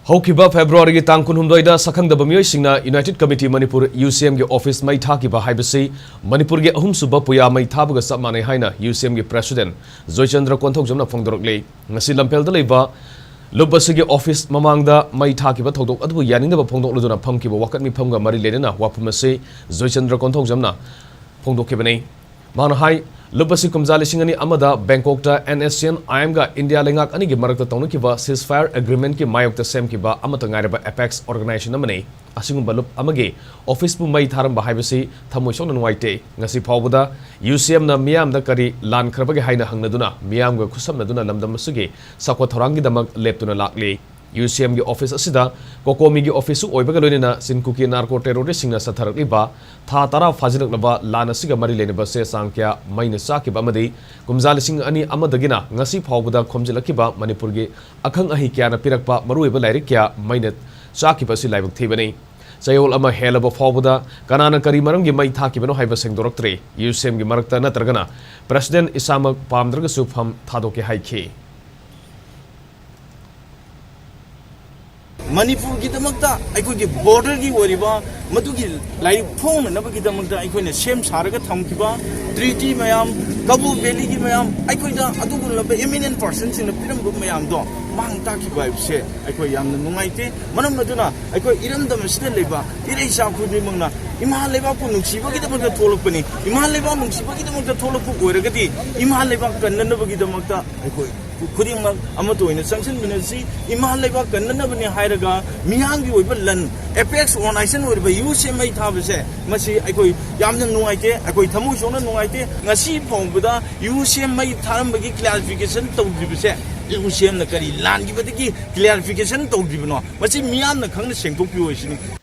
Hokiba February ki tang kunhumdoida sakhangdaba miyoi United Committee Manipur UCM ge office mai thakiba haibasi Manipur ge ahum suba puya mai thabaga sap manei haina UCM ge president Joychandra Konthoujam na phongdorokle ngasi lampel da leiba lobasi ge office mamangda mai thakiba thodok adu yaningdaba phongdokluduna phamkiba wakat mi phamga mari lenena wapumase Joychandra Konthoujam na phongdokibani mana hai lobasi kumjali singani amada Bangkok ta NSCN IM ga India lengak ani ge marakta tawnakiba ceasefire agreement ki mayokta semkiba amata ngairaba apex organization amane asingumba lup amage office bu mai tharam ba haibasi thamoi sona nuwaite ngasi phawbuda UCM na miyam da kari lan khrabage haina hangnaduna miyam ga khusam naduna namdam suge sakwa thorangi damak leptuna lakle UCM ge office asida kokomi ge office oibaga loinena sinkuki narco terrorist singna satharakliba tha tara fajilaklaba lana siga mari leneba se sangkya maina sakiba amadi kumjali sing ani amadagina ngasi phawbuda khomjilakiba Manipur ge akhang ahi kya na pirakpa maruiba lairik kya maina sakiba si laibak thibani sayol ama helaba phawbuda kanana kari maram ge mai thakibano haiba sengdoraktre UCM ge marakta natragana president isamak pamdraga supham thadoke haikhi Manipur की दमकता अखोई की border की वरिबा मधु की like phone नब की दमकता अखोई ने same सारगा थमकिबा treaty मयाम कबू वैली की मयाम अखोई दा अदुगु लब eminent persons in the film book मयाम दो मांग ताकि वाइब से अखोई यामन नुंगाइते मनम नदुना अखोई इरम दम सिदे लेबा इरे हिसाब खुदि मंगना इमा लेबा को नुंसिबा की दमकता थोलकपनि इमा लेबा नुंसिबा की दमकता थोलकपु ओरगति इमा लेबा कन्ननब की दमकता अखोई खुदिंगमक अमतो इन संक्शन मिनसी इमा लेबा कन्ननबनि हायरगा मियांगी ओइबा लन एपेक्स ऑर्गेनाइजेशन ओइबा UCM mai thabase masi akoi yamna nuaite akoi thamoi sona nuaite ngasi phongbuda UCM mai tharambagi clarification tawdibase UCM na kari lan gi badagi clarification tawdibno masi miyam na khangna sengthokpi oisini